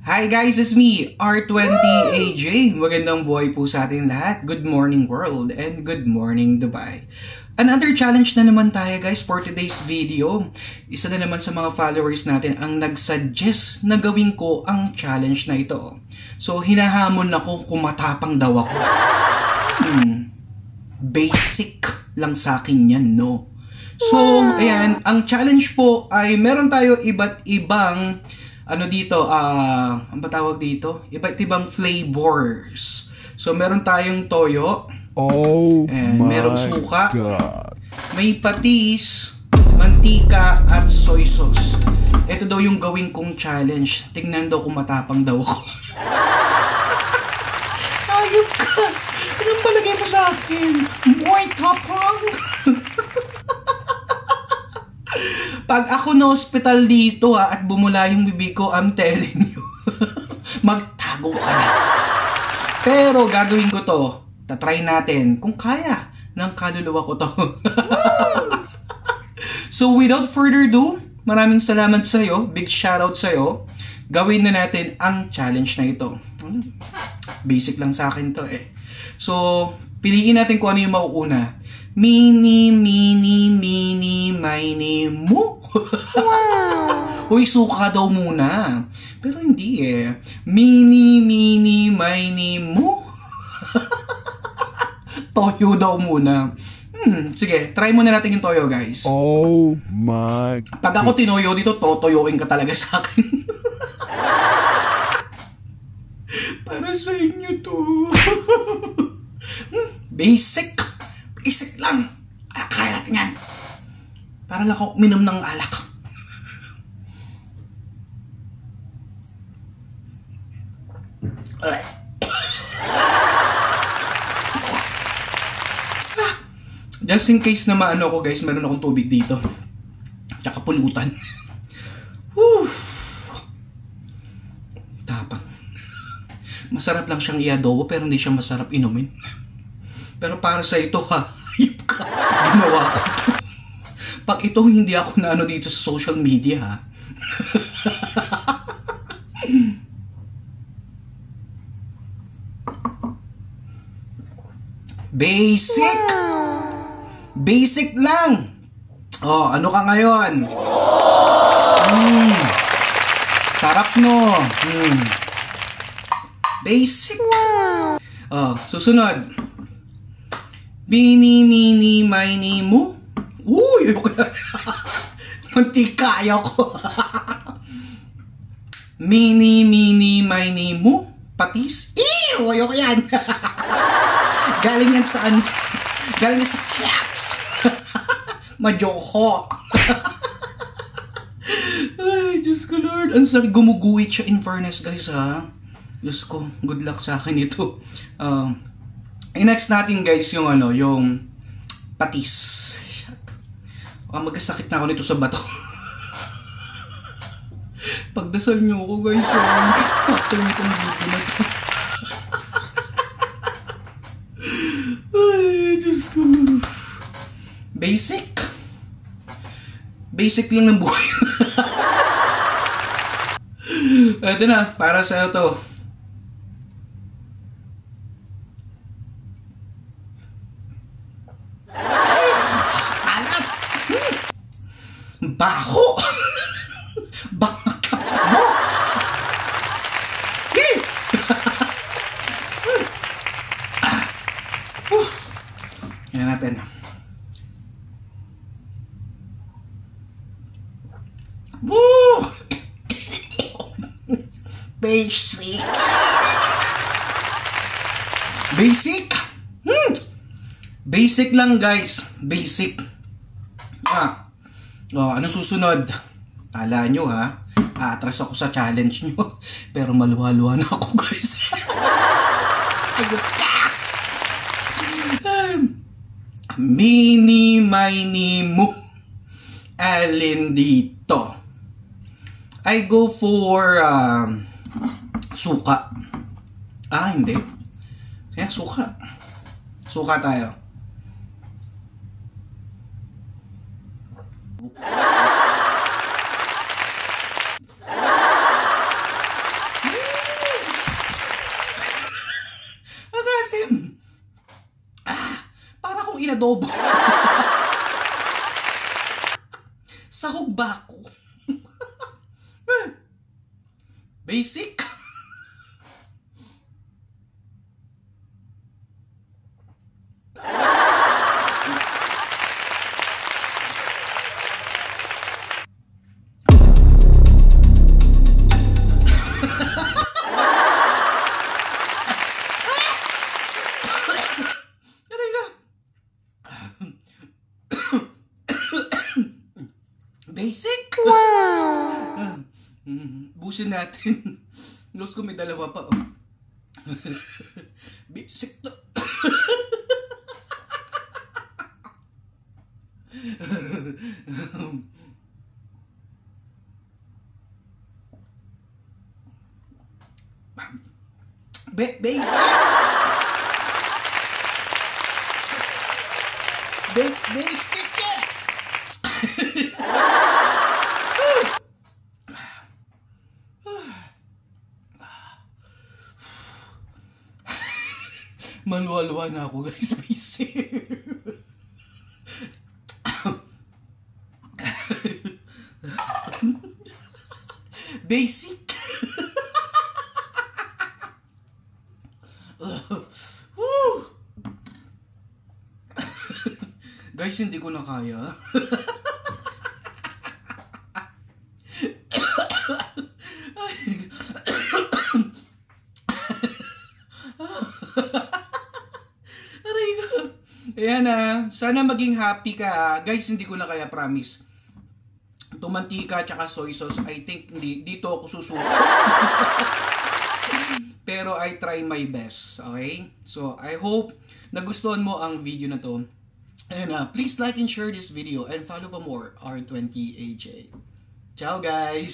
Hi guys, it's me, R20AJ. Magandang buhay po sa ating lahat. Good morning world and good morning Dubai. Another challenge na naman tayo guys for today's video. Isa na naman sa mga followers natin ang nag-suggest na gawin ko ang challenge na ito. So hinahamon ako kung matapang daw ako. Basic lang sa akin yan, no? So, ayan, ang challenge po ay meron tayo iba't ibang ano dito, ang patawag dito? Iba't ibang flavors. So, meron tayong toyo. Oh my merong suka. God. May patis, mantika, at soy sauce. Ito daw yung gawin kong challenge. Tingnan daw kung matapang daw ako. Ayop ka! Anong palagay mo sa akin? Boy, tapang! Pag ako na hospital dito at bumula yung bibig ko, I'm telling you, magtago ka na. Pero gagawin ko to. Tatry natin kung kaya ng kaluluwa ko to. So without further ado, maraming salamat sa'yo. Big shoutout sa'yo. Gawin na natin ang challenge na ito. Basic lang sa akin to eh. So, piliin natin kung ano yung mauuna. Mini, mini, mo. Wow. Uy, suka daw muna. Pero hindi eh. Mini, mo. Toyo daw muna. Sige, try muna natin yung toyo, guys. Oh my God. Pag ako tinoyo dito, totoyoin ka talaga sa akin. Para sa inyo to. Basic. Basic lang. Kaya natin yan. Para lang ako uminom ng alak. Just in case na maano ko guys, meron akong tubig dito. Tsaka pulutan. Tapang. Masarap lang siyang i-adobo pero hindi siya masarap inumin. Pero para sa ito ha, hayop ka. Ginawa ko to. Pag ito hindi ako na ano dito sa social media ha. Basic! Basic lang! Oh, ano ka ngayon? Sarap no? Basic! Oh, susunod. Mini, mo. Uy! Mantika ayoko. Mini, mo. Patis. Ew! Ayoko yan. Galing yan sa ano? Galing yan sa cats. Majoho. Ay, Diyos ko Lord. Ang sarap. Gumuguhit siya in fairness guys ha. Diyos ko. Good luck sa akin ito. Next natin guys yung ano, yung patis. Magkasakit na ako nito sa bato. Pagdasal nyo ako guys. After nitong video na ito. Ay, Diyos ko. Basic. Basic lang ng buhay. Ito na, para sa'yo to. Baho! Bangkap mo! Yan natin. Woo! Basic! Basic! Basic lang guys. Basic. Ano susunod? Kala nyo ha? Atras ako sa challenge nyo. Pero maluha-luha na ako guys. Ayun ka! Mini, mo. Alin dito? I go for suka. Hindi. Kaya suka. Suka tayo. adobo. Sahog ba ako? Basic. Basic? Wow! Busin natin. Los ko may dalawa pa. Oh. Basic to. Basic! Basic! Maluwa-luwa na ako, guys. Busy. Basic. Guys, hindi ko na kaya. Ayan na, sana maging happy ka. Guys, hindi ko na kaya, promise. Itong mantika at soy sauce, I think dito ako susuko. Pero I try my best, okay? So, I hope nagustuhan mo ang video na to. Ayan na, please like and share this video and follow pa more R20AJ. Ciao guys!